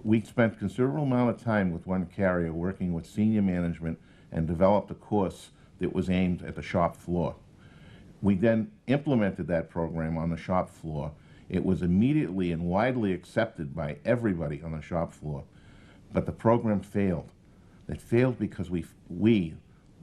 We spent considerable amount of time with one carrier working with senior management and developed a course that was aimed at the shop floor. We then implemented that program on the shop floor. It was immediately and widely accepted by everybody on the shop floor, but the program failed. It failed because we,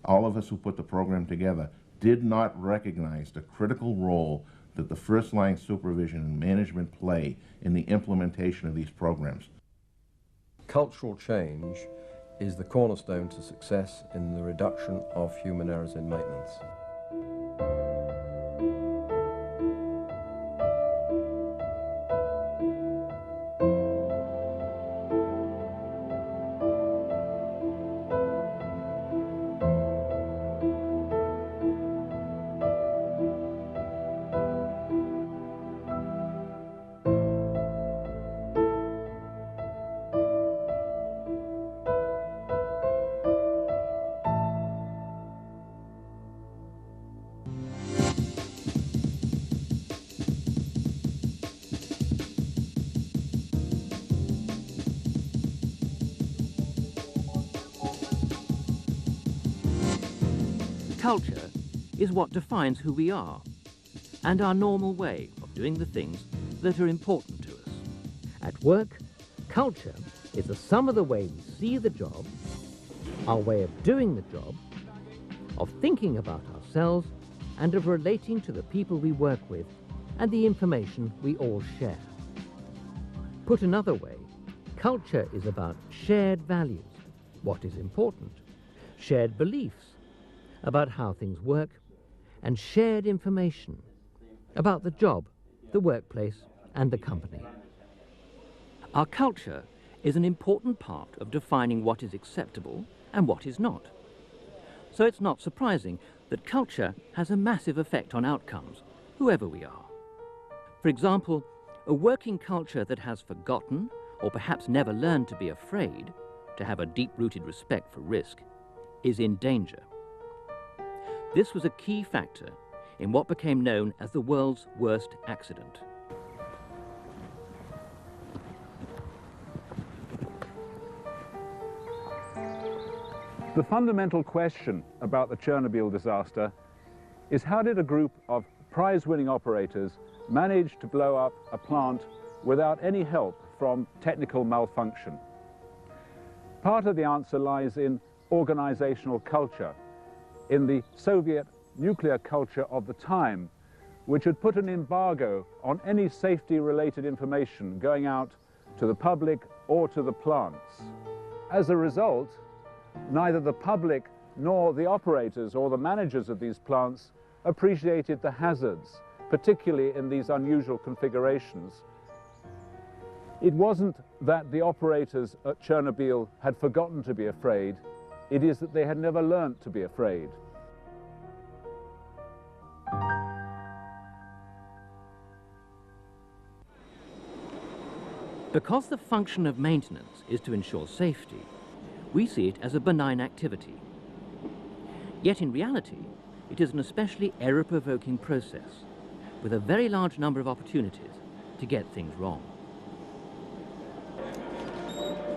all of us who put the program together, did not recognize the critical role that the first line supervision and management play in the implementation of these programs. Cultural change is the cornerstone to success in the reduction of human errors in maintenance. Culture is what defines who we are and our normal way of doing the things that are important to us. At work, culture is the sum of the way we see the job, our way of doing the job, of thinking about ourselves, and of relating to the people we work with and the information we all share. Put another way, culture is about shared values, what is important, shared beliefs about how things work, and shared information about the job, the workplace, and the company. Our culture is an important part of defining what is acceptable and what is not. So it's not surprising that culture has a massive effect on outcomes, whoever we are. For example, a working culture that has forgotten, or perhaps never learned to be afraid, to have a deep-rooted respect for risk, is in danger. This was a key factor in what became known as the world's worst accident. The fundamental question about the Chernobyl disaster is how did a group of prize-winning operators manage to blow up a plant without any help from technical malfunction? Part of the answer lies in organizational culture, in the Soviet nuclear culture of the time, which had put an embargo on any safety-related information going out to the public or to the plants. As a result, neither the public nor the operators or the managers of these plants appreciated the hazards, particularly in these unusual configurations. It wasn't that the operators at Chernobyl had forgotten to be afraid, it is that they had never learnt to be afraid. Because the function of maintenance is to ensure safety, we see it as a benign activity. Yet in reality, it is an especially error-provoking process, with a very large number of opportunities to get things wrong.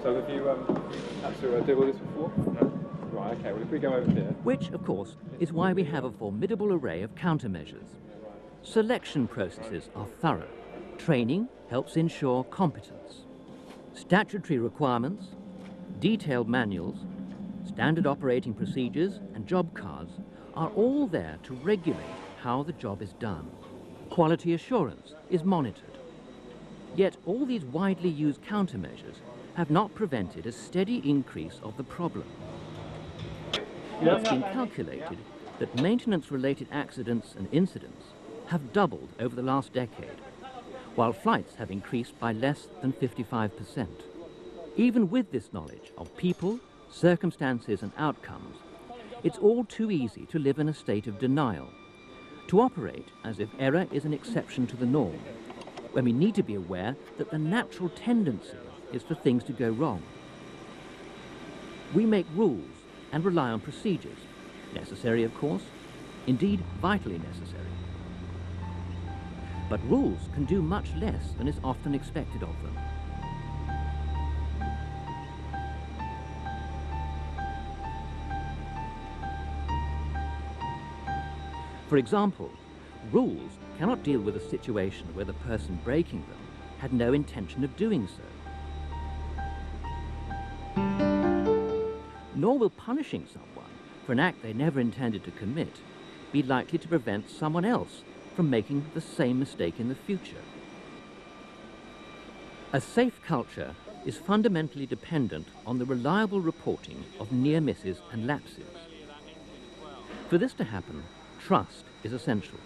So have you had to do all this before? No. Right, okay, well if we go over here... Which, of course, is why we have a formidable array of countermeasures. Selection processes are thorough. Training helps ensure competence. Statutory requirements, detailed manuals, standard operating procedures and job cards are all there to regulate how the job is done. Quality assurance is monitored. Yet all these widely used countermeasures have not prevented a steady increase of the problem. It's been calculated that maintenance-related accidents and incidents have doubled over the last decade, while flights have increased by less than 55%. Even with this knowledge of people, circumstances and outcomes, it's all too easy to live in a state of denial, to operate as if error is an exception to the norm, when we need to be aware that the natural tendency is for things to go wrong. We make rules and rely on procedures, necessary of course, indeed vitally necessary. But rules can do much less than is often expected of them. For example, rules cannot deal with a situation where the person breaking them had no intention of doing so. Nor will punishing someone for an act they never intended to commit be likely to prevent someone else from making the same mistake in the future. A safe culture is fundamentally dependent on the reliable reporting of near misses and lapses. For this to happen, trust is essential.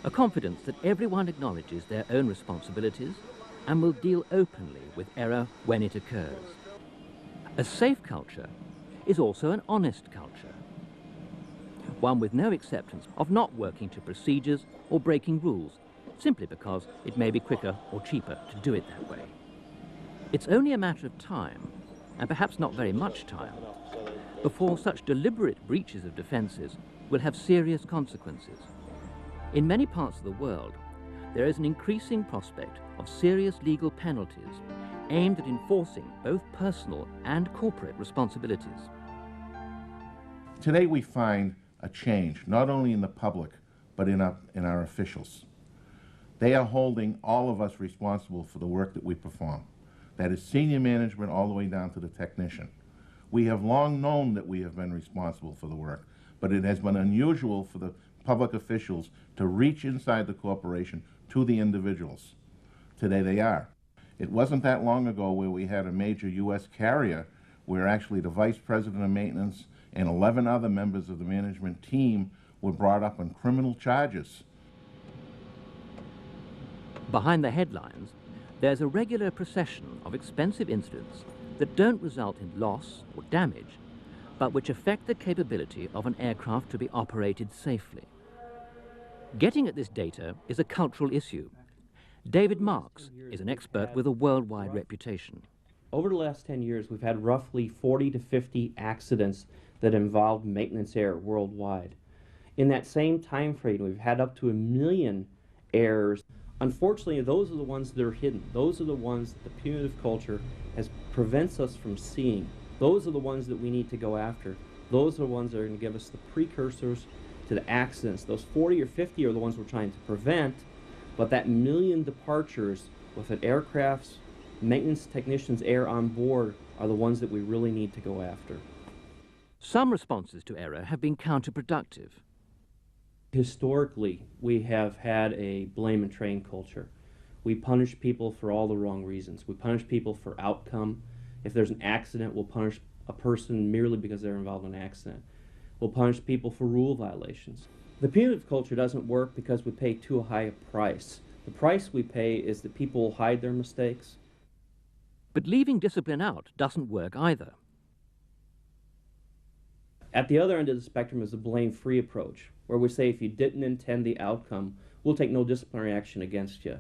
A confidence that everyone acknowledges their own responsibilities and will deal openly with error when it occurs. A safe culture is also an honest culture, one with no acceptance of not working to procedures or breaking rules simply because it may be quicker or cheaper to do it that way. It's only a matter of time, and perhaps not very much time, before such deliberate breaches of defences will have serious consequences. In many parts of the world, there is an increasing prospect of serious legal penalties aimed at enforcing both personal and corporate responsibilities. Today we find a change, not only in the public, but in our officials. They are holding all of us responsible for the work that we perform. That is senior management all the way down to the technician. We have long known that we have been responsible for the work, but it has been unusual for the public officials to reach inside the corporation to the individuals. Today they are. It wasn't that long ago where we had a major U.S. carrier where actually the vice president of maintenance and 11 other members of the management team were brought up on criminal charges. Behind the headlines, there's a regular procession of expensive incidents that don't result in loss or damage, but which affect the capability of an aircraft to be operated safely. Getting at this data is a cultural issue. David Marks is an expert with a worldwide reputation. Over the last 10 years, we've had roughly 40 to 50 accidents that involved maintenance error worldwide. In that same time frame, we've had up to 1 million errors. Unfortunately, those are the ones that are hidden. Those are the ones that the punitive culture prevents us from seeing. Those are the ones that we need to go after. Those are the ones that are going to give us the precursors to the accidents. Those 40 or 50 are the ones we're trying to prevent, but that 1 million departures with an aircraft's maintenance technicians' error on board are the ones that we really need to go after. Some responses to error have been counterproductive. Historically, we have had a blame and train culture. We punish people for all the wrong reasons. We punish people for outcome. If there's an accident, we'll punish a person merely because they're involved in an accident. We'll punish people for rule violations. The punitive culture doesn't work because we pay too high a price. The price we pay is that people will hide their mistakes. But leaving discipline out doesn't work either. At the other end of the spectrum is the blame-free approach, where we say if you didn't intend the outcome, we'll take no disciplinary action against you.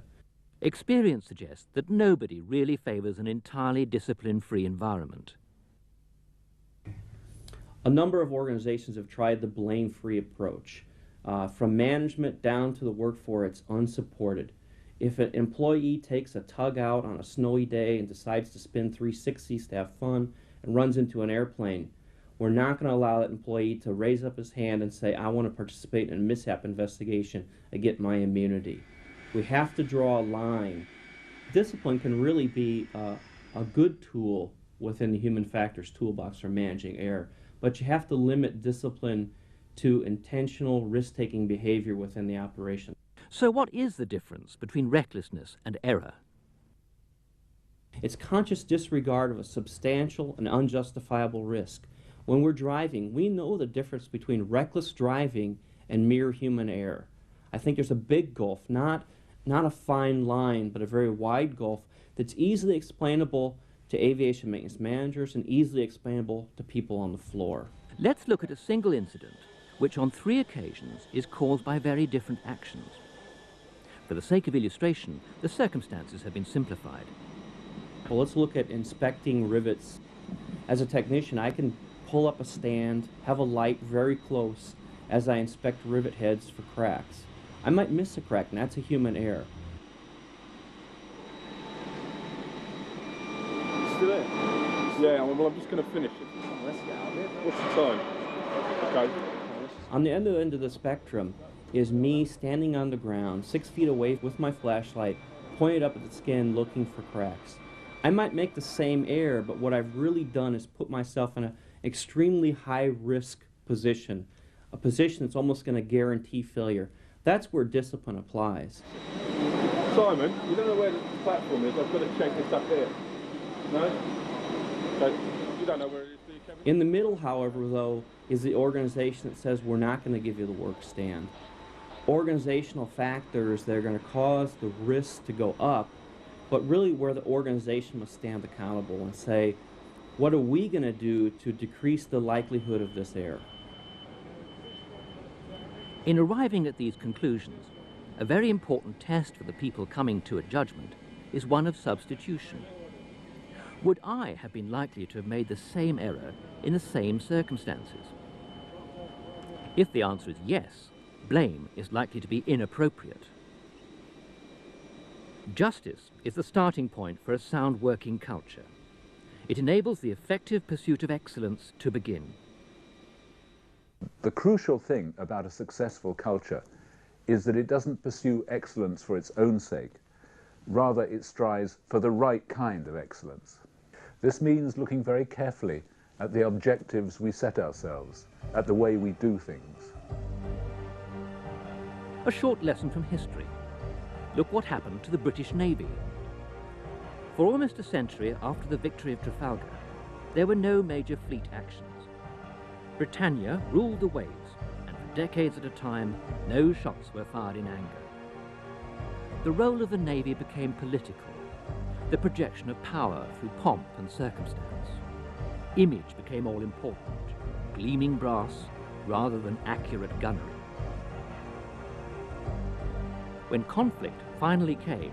Experience suggests that nobody really favors an entirely discipline-free environment. A number of organizations have tried the blame-free approach. From management down to the workforce, it's unsupported. If an employee takes a tug out on a snowy day and decides to spin 360s to have fun and runs into an airplane, we're not going to allow that employee to raise up his hand and say, I want to participate in a mishap investigation and get my immunity. We have to draw a line. Discipline can really be a good tool within the human factors toolbox for managing error, but you have to limit discipline to intentional risk-taking behavior within the operation. So what is the difference between recklessness and error? It's conscious disregard of a substantial and unjustifiable risk. When we're driving, we know the difference between reckless driving and mere human error. I think there's a big gulf, not a fine line, but a very wide gulf that's easily explainable to aviation maintenance managers and easily explainable to people on the floor. Let's look at a single incident, which on 3 occasions is caused by very different actions. For the sake of illustration, the circumstances have been simplified. Well, let's look at inspecting rivets. As a technician, I can pull up a stand, have a light very close as I inspect rivet heads for cracks. I might miss a crack, and that's a human error. Still there? Yeah, well, I'm just going to finish it. Let's get out of it. What's the time? Okay. On the end of the spectrum, is me standing on the ground 6 feet away with my flashlight pointed up at the skin looking for cracks. I might make the same error, but what I've really done is put myself in an extremely high-risk position, a position that's almost going to guarantee failure. That's where discipline applies. Simon, you don't know where the platform is. I've got to check this up here. No? So, you don't know where it is, do you, Kevin? In the middle, however, though, is the organization that says we're not going to give you the work stand. Organizational factors that are going to cause the risk to go up, but really where the organization must stand accountable and say, what are we going to do to decrease the likelihood of this error? In arriving at these conclusions, a very important test for the people coming to a judgment is one of substitution. Would I have been likely to have made the same error in the same circumstances? If the answer is yes, blame is likely to be inappropriate. Justice is the starting point for a sound working culture. It enables the effective pursuit of excellence to begin. The crucial thing about a successful culture is that it doesn't pursue excellence for its own sake. Rather, it strives for the right kind of excellence. This means looking very carefully at the objectives we set ourselves, at the way we do things. A short lesson from history. Look what happened to the British Navy. For almost a century after the victory of Trafalgar, there were no major fleet actions. Britannia ruled the waves, and for decades at a time, no shots were fired in anger. The role of the Navy became political, the projection of power through pomp and circumstance. Image became all important, gleaming brass rather than accurate gunnery. When conflict finally came,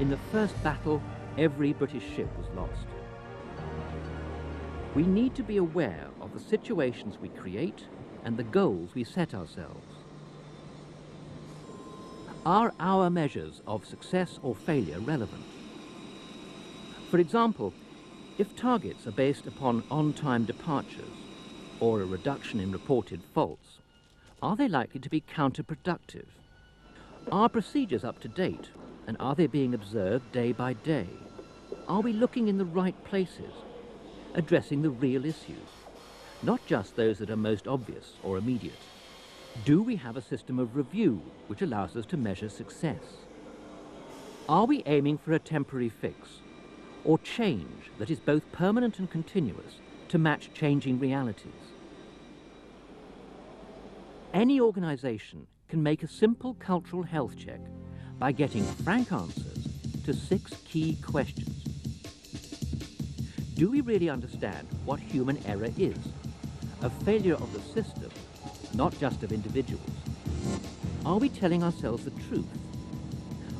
in the first battle, every British ship was lost. We need to be aware of the situations we create and the goals we set ourselves. Are our measures of success or failure relevant? For example, if targets are based upon on-time departures or a reduction in reported faults, are they likely to be counterproductive? Are procedures up to date, and are they being observed day by day? Are we looking in the right places, addressing the real issues, not just those that are most obvious or immediate? Do we have a system of review which allows us to measure success? Are we aiming for a temporary fix, or change that is both permanent and continuous to match changing realities? Any organization can make a simple cultural health check by getting frank answers to 6 key questions. Do we really understand what human error is? A failure of the system, not just of individuals. Are we telling ourselves the truth?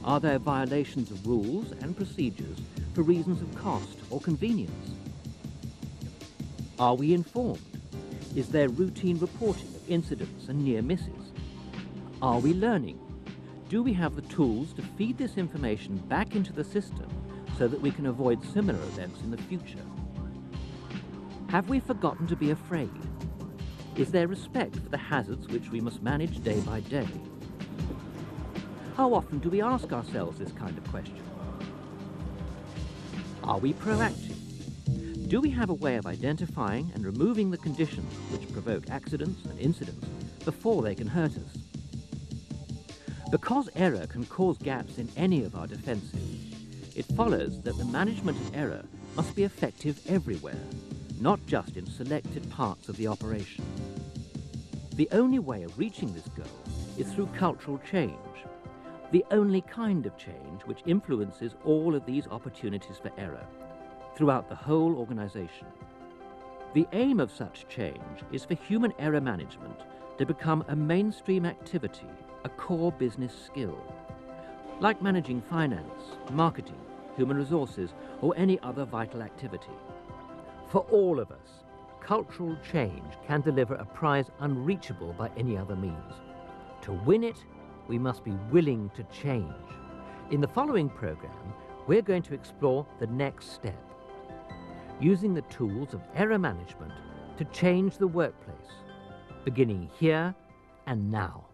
Are there violations of rules and procedures for reasons of cost or convenience? Are we informed? Is there routine reporting of incidents and near misses? Are we learning? Do we have the tools to feed this information back into the system so that we can avoid similar events in the future? Have we forgotten to be afraid? Is there respect for the hazards which we must manage day by day? How often do we ask ourselves this kind of question? Are we proactive? Do we have a way of identifying and removing the conditions which provoke accidents and incidents before they can hurt us? Because error can cause gaps in any of our defences, it follows that the management of error must be effective everywhere, not just in selected parts of the operation. The only way of reaching this goal is through cultural change, the only kind of change which influences all of these opportunities for error throughout the whole organization. The aim of such change is for human error management to become a mainstream activity, a core business skill, like managing finance, marketing, human resources, or any other vital activity. For all of us, cultural change can deliver a prize unreachable by any other means. To win it, we must be willing to change. In the following program, we're going to explore the next step, using the tools of error management to change the workplace, beginning here and now.